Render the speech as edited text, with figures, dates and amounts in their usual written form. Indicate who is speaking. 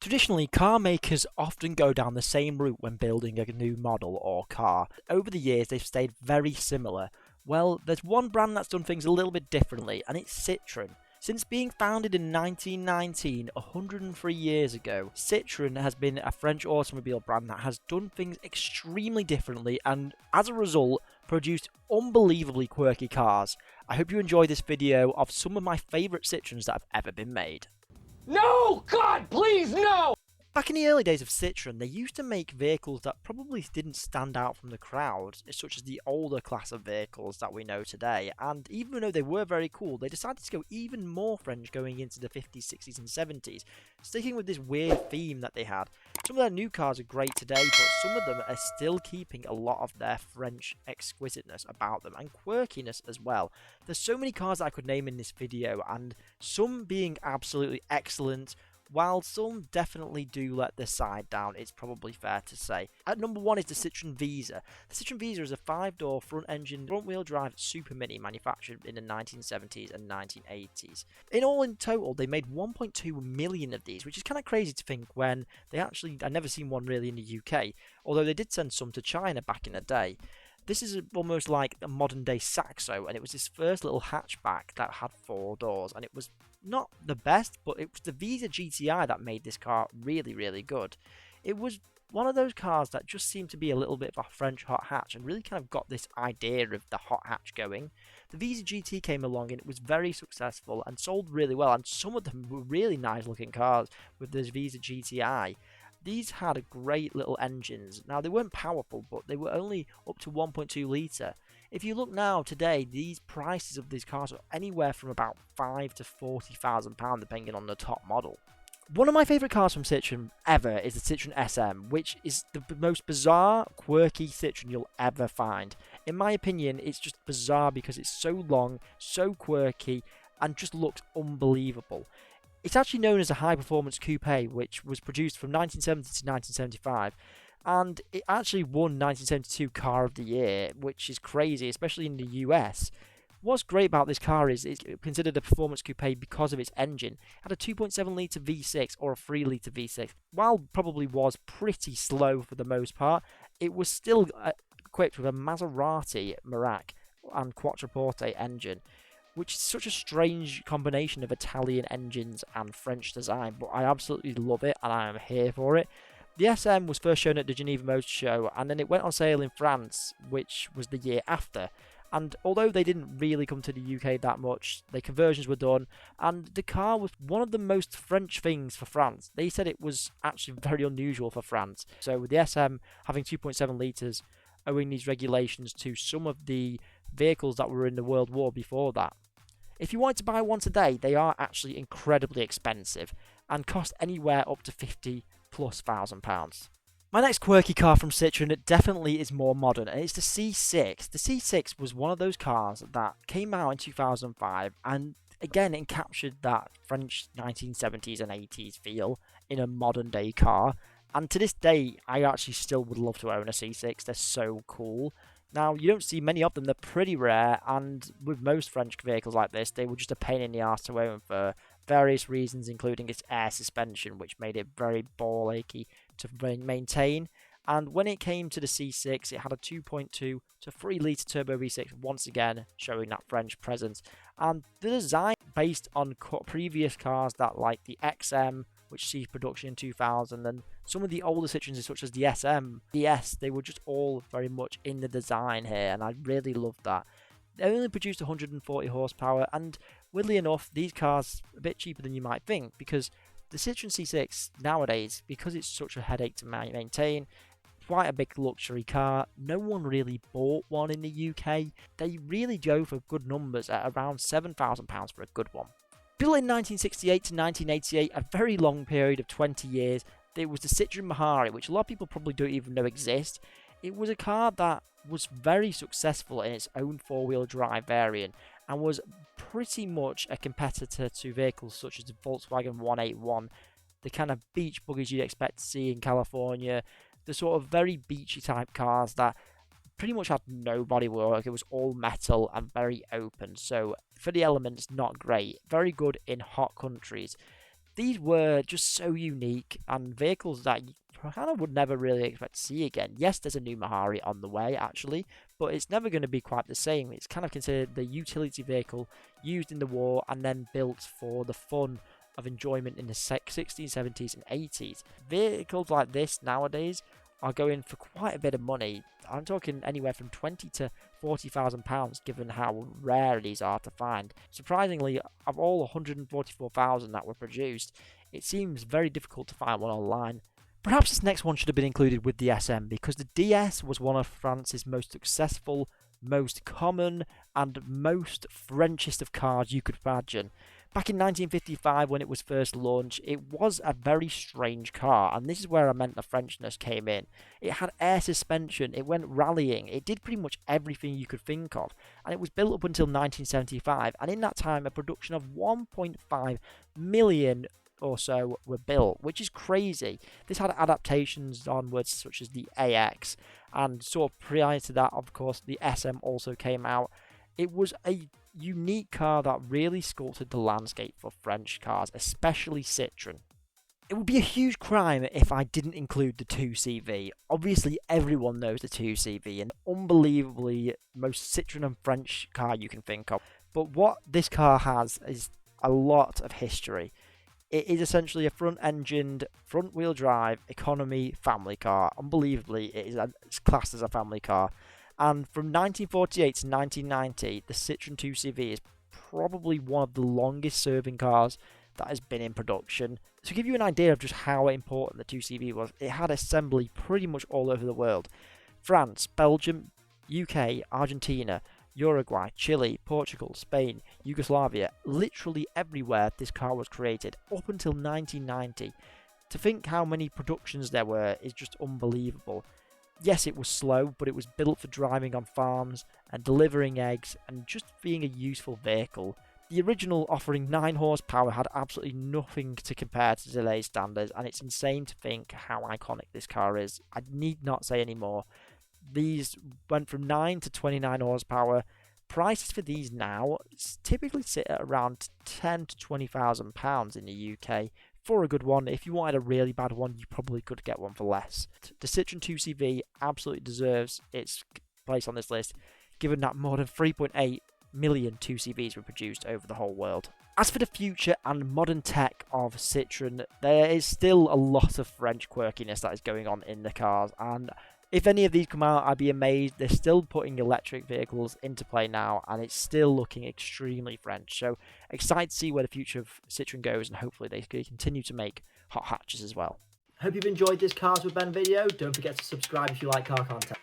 Speaker 1: Traditionally, car makers often go down the same route when building a new model or car. Over the years, they've stayed very similar. Well, there's one brand that's done things a little bit differently, and it's Citroen. Since being founded in 1919, 103 years ago, Citroen has been a French automobile brand that has done things extremely differently and, as a result, produced unbelievably quirky cars. I hope you enjoy this video of some of my favourite Citroens that have ever been made.
Speaker 2: No! God, please, no!
Speaker 1: Back in the early days of Citroen, they used to make vehicles that probably didn't stand out from the crowd, such as the older class of vehicles that we know today, and even though they were very cool, they decided to go even more French going into the 50s, 60s and 70s, sticking with this weird theme that they had. Some of their new cars are great today, but some of them are still keeping a lot of their French exquisiteness about them, and quirkiness as well. There's so many cars that I could name in this video, and some being absolutely excellent, while some definitely do let their side down, it's probably fair to say. At number 1 is the Citroen Visa. The Citroen Visa is a 5-door front-engine, front-wheel drive super mini manufactured in the 1970s and 1980s. In total, they made 1.2 million of these, which is kind of crazy to think when I've never seen one really in the UK, although they did send some to China back in the day. This is almost like a modern day Saxo, and it was this first little hatchback that had 4 doors, and it was not the best, but it was the Visa GTI that made this car really, really good. It was one of those cars that just seemed to be a little bit of a French hot hatch and really kind of got this idea of the hot hatch going. The Visa GT came along and it was very successful and sold really well, and some of them were really nice looking cars with this Visa GTI. These had great little engines. Now, they weren't powerful, but they were only up to 1.2 litre. If you look now, today, these prices of these cars are anywhere from about £5,000 to £40,000, depending on the top model. One of my favourite cars from Citroen ever is the Citroen SM, which is the most bizarre, quirky Citroen you'll ever find. In my opinion, it's just bizarre because it's so long, so quirky, and just looks unbelievable. It's actually known as a high-performance coupe, which was produced from 1970 to 1975, and it actually won 1972 Car of the Year, which is crazy, especially in the US. What's great about this car is it's considered a performance coupe because of its engine. It had a 2.7 litre V6 or a 3 litre V6. While probably was pretty slow for the most part, it was still equipped with a Maserati Merak and Quattroporte engine, which is such a strange combination of Italian engines and French design, but I absolutely love it and I am here for it. The SM was first shown at the Geneva Motor Show, and then it went on sale in France, which was the year after. And although they didn't really come to the UK that much, the conversions were done, and the car was one of the most French things for France. They said it was actually very unusual for France. So with the SM having 2.7 litres, owing these regulations to some of the vehicles that were in the World War before that. If you wanted to buy one today, they are actually incredibly expensive and cost anywhere up to £50,000+. My next quirky car from Citroen definitely is more modern, and it's the C6. The C6 was one of those cars that came out in 2005, and again it captured that French 1970s and 80s feel in a modern day car. And to this day, I actually still would love to own a C6. They're so cool. Now, you don't see many of them, they're pretty rare, and with most French vehicles like this, they were just a pain in the arse to own for various reasons, including its air suspension, which made it very ball achy to maintain. And when it came to the C6, it had a 2.2 to 3 litre turbo V6, once again showing that French presence. And the design based on previous cars that like the XM, which ceased production in 2000, and some of the older Citroens such as the SM, DS, they were just all very much in the design here, and I really loved that. They only produced 140 horsepower, and weirdly enough, these cars are a bit cheaper than you might think, because the Citroen C6 nowadays, because it's such a headache to maintain, quite a big luxury car, no one really bought one in the UK. They really go for good numbers at around £7,000 for a good one. Built in 1968 to 1988, a very long period of 20 years, there was the Citroen Merhari, which a lot of people probably don't even know exists. It was a car that was very successful in its own four-wheel drive variant and was pretty much a competitor to vehicles such as the Volkswagen 181, the kind of beach buggies you'd expect to see in California, the sort of very beachy type cars that pretty much had no bodywork. It was all metal and very open, so for the elements, not great. Very good in hot countries. these were just so unique and vehicles that you kind of would never really expect to see again. Yes, there's a new Merhari on the way, actually, but it's never going to be quite the same. It's kind of considered the utility vehicle used in the war and then built for the fun of enjoyment in the 60s, 70s, and 80s. Vehicles like this nowadays are going for quite a bit of money. I'm talking anywhere from £20,000 to £40,000, given how rare these are to find. Surprisingly, of all 144,000 that were produced, it seems very difficult to find one online. Perhaps this next one should have been included with the SM, because the DS was one of France's most successful, most common, and most Frenchest of cars you could imagine. Back in 1955, when it was first launched, it was a very strange car, and this is where I meant the Frenchness came in. It had air suspension, it went rallying, it did pretty much everything you could think of, and it was built up until 1975, and in that time, a production of 1.5 million or so were built, which is crazy. This had adaptations onwards, such as the AX, and sort of prior to that, of course, the SM also came out. It was a unique car that really sculpted the landscape for French cars, especially Citroen. It would be a huge crime if I didn't include the 2CV. Obviously, everyone knows the 2CV, and unbelievably most Citroen and French car you can think of. But what this car has is a lot of history. It is essentially a front-engined, front-wheel drive, economy family car. Unbelievably, it's classed as a family car. And from 1948 to 1990, the Citroen 2CV is probably one of the longest serving cars that has been in production. To give you an idea of just how important the 2CV was, it had assembly pretty much all over the world. France, Belgium, UK, Argentina, Uruguay, Chile, Portugal, Spain, Yugoslavia, literally everywhere this car was created, up until 1990. To think how many productions there were is just unbelievable. Yes, it was slow, but it was built for driving on farms and delivering eggs and just being a useful vehicle. The original, offering 9 horsepower, had absolutely nothing to compare to today's standards, and it's insane to think how iconic this car is. I need not say any more. These went from 9 to 29 horsepower. Prices for these now typically sit at around £10,000 to £20,000 in the UK. For a good one. If you wanted a really bad one, you probably could get one for less. The Citroen 2CV absolutely deserves its place on this list, given that more than 3.8 million 2CVs were produced over the whole world. As for the future and modern tech of Citroen, there is still a lot of French quirkiness that is going on in the cars, and if any of these come out, I'd be amazed. They're still putting electric vehicles into play now, and it's still looking extremely French. So excited to see where the future of Citroen goes, and hopefully they continue to make hot hatches as well. Hope you've enjoyed this Cars with Ben video. Don't forget to subscribe if you like car content.